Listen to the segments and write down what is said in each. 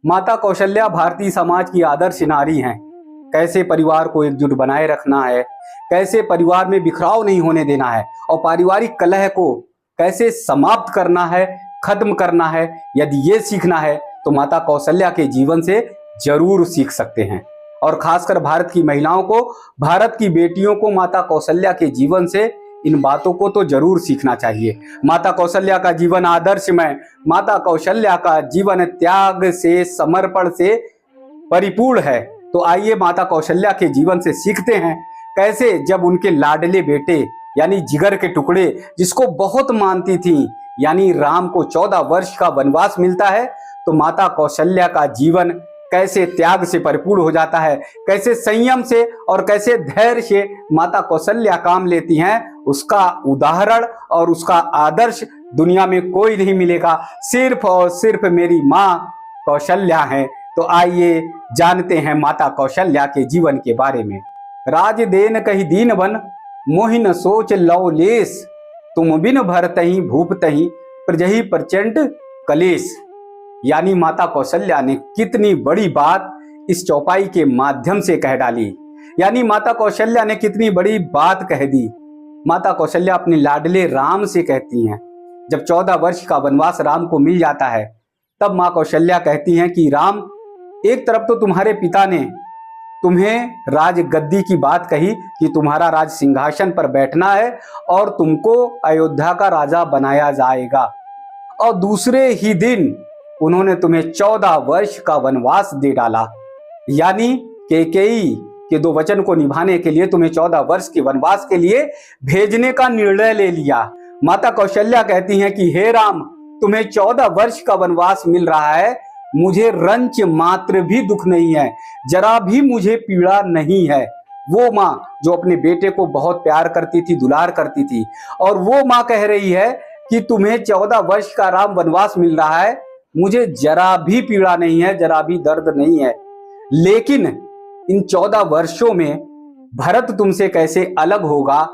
माता कौशल्या भारतीय समाज की आदर्श नारी हैं। कैसे परिवार को एकजुट बनाए रखना है, कैसे परिवार में बिखराव नहीं होने देना है और पारिवारिक कलह को कैसे समाप्त करना है, खत्म करना है। यदि ये सीखना है तो माता कौशल्या के जीवन से जरूर सीख सकते हैं। और खासकर भारत की महिलाओं को, भारत की बेटियों को माता कौशल्या के जीवन से इन बातों को तो जरूर सीखना चाहिए। माता कौशल्या का जीवन आदर्शमय, माता कौशल्या का जीवन त्याग से, समर्पण से परिपूर्ण है। तो आइए माता कौशल्या के जीवन से सीखते हैं कैसे जब उनके लाडले बेटे यानी जिगर के टुकड़े, जिसको बहुत मानती थी, यानी राम को 14 वर्ष का वनवास मिलता है, तो माता कौशल्या का जीवन कैसे त्याग से परिपूर्ण हो जाता है, कैसे संयम से और कैसे धैर्य से माता कौशल्या काम लेती हैं, उसका उदाहरण और उसका आदर्श दुनिया में कोई नहीं मिलेगा, सिर्फ और सिर्फ मेरी माँ कौशल्या है। तो आइए जानते हैं माता कौशल्या के जीवन के बारे में। राज देन कही दीन बन, मोहि न सोच लवलेश, तुम बिन भरतहि भूपतहि, प्रजहि प्रचंड कलेश। यानी माता कौशल्या ने कितनी बड़ी बात इस चौपाई के माध्यम से कह डाली। यानी माता कौशल्या ने कितनी बड़ी बात कह दी। माता कौशल्या अपने लाडले राम से कहती हैं, जब 14 वर्ष का वनवास राम को मिल जाता है, तब माँ कौशल्या कहती हैं कि राम, एक तरफ तो तुम्हारे पिता ने तुम्हें राज गद्दी की बात कही कि तुम्हारा राज सिंहासन पर बैठना है और तुमको अयोध्या का राजा बनाया जाएगा, और दूसरे ही दिन उन्होंने तुम्हें 14 वर्ष का वनवास दे डाला। यानी कैकेयी के 2 वचन को निभाने के लिए तुम्हें 14 वर्ष के वनवास के लिए भेजने का निर्णय ले लिया। माता कौशल्या कहती हैं कि हे राम, तुम्हें 14 वर्ष का वनवास मिल रहा है, मुझे रंच मात्र भी दुख नहीं है, जरा भी मुझे पीड़ा नहीं है। वो माँ जो अपने बेटे को बहुत प्यार करती थी, दुलार करती थी, और वो माँ कह रही है कि तुम्हें 14 वर्ष का राम वनवास मिल रहा है, मुझे जरा भी पीड़ा नहीं है, जरा भी दर्द नहीं है। लेकिन इन 14 वर्षों में भरत तुमसे कैसे अलग होगा,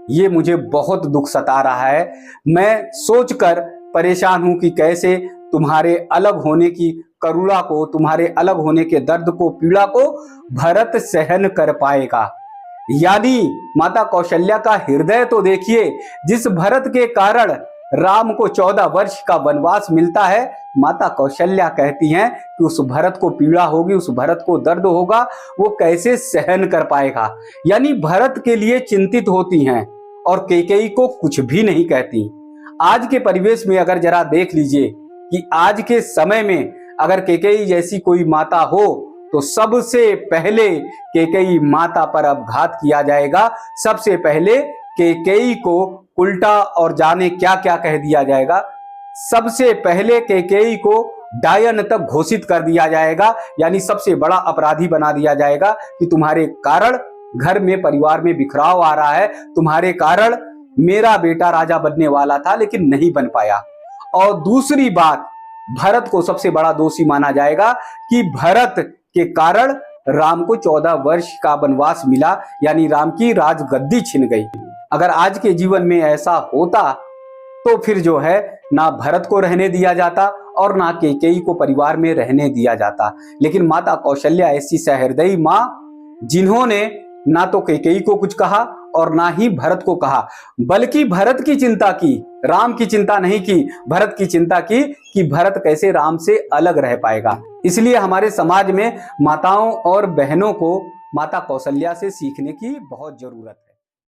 ये मुझे बहुत दुख सता रहा है। मैं सोचकर परेशान हूं कि कैसे तुम्हारे अलग होने की करुणा को, तुम्हारे अलग होने के दर्द को, पीड़ा को भरत सहन कर पाएगा। यानी माता कौशल्या का हृदय तो देखिए, जिस भरत के कारण राम को 14 वर्ष का वनवास मिलता है, माता कौशल्या कहती हैं कि उस भरत को पीड़ा होगी, उस भरत को दर्द होगा, वो कैसे सहन कर पाएगा। यानी भरत के लिए चिंतित होती हैं और कैकेयी को कुछ भी नहीं कहती। आज के परिवेश में अगर जरा देख लीजिए कि आज के समय में अगर कैकेयी जैसी कोई माता हो तो सबसे पहले कैकेयी माता पर अपघात किया जाएगा, सबसे पहले कैकेयी को उल्टा और जाने क्या क्या कह दिया जाएगा, सबसे पहले कैकेयी को डायन तक घोषित कर दिया जाएगा। यानी सबसे बड़ा अपराधी बना दिया जाएगा कि तुम्हारे कारण घर में, परिवार में बिखराव आ रहा है, तुम्हारे कारण मेरा बेटा राजा बनने वाला था लेकिन नहीं बन पाया। और दूसरी बात, भरत को सबसे बड़ा दोषी माना जाएगा कि भरत के कारण राम को 14 वर्ष का वनवास मिला, यानी राम की राजगद्दी छिन गई। अगर आज के जीवन में ऐसा होता तो फिर जो है ना भरत को रहने दिया जाता और ना कैकेयी को परिवार में रहने दिया जाता। लेकिन माता कौशल्या ऐसी सहृदयी माँ, जिन्होंने ना तो कैकेयी को कुछ कहा और ना ही भरत को कहा, बल्कि भरत की चिंता की, राम की चिंता नहीं की, भरत की चिंता की कि भरत कैसे राम से अलग रह पाएगा। इसलिए हमारे समाज में माताओं और बहनों को माता कौशल्या से सीखने की बहुत जरूरत है।